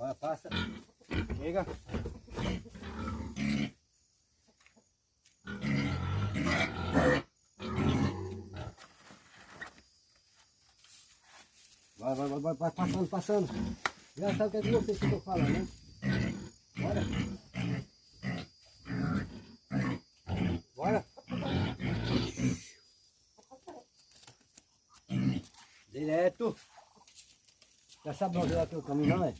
Vai, passa. Chega. Vai passando, passando. Já sabe o que é que vocês estão falando, né? Bora. Bora. Direto. Já sabe onde é que é o caminho, não é?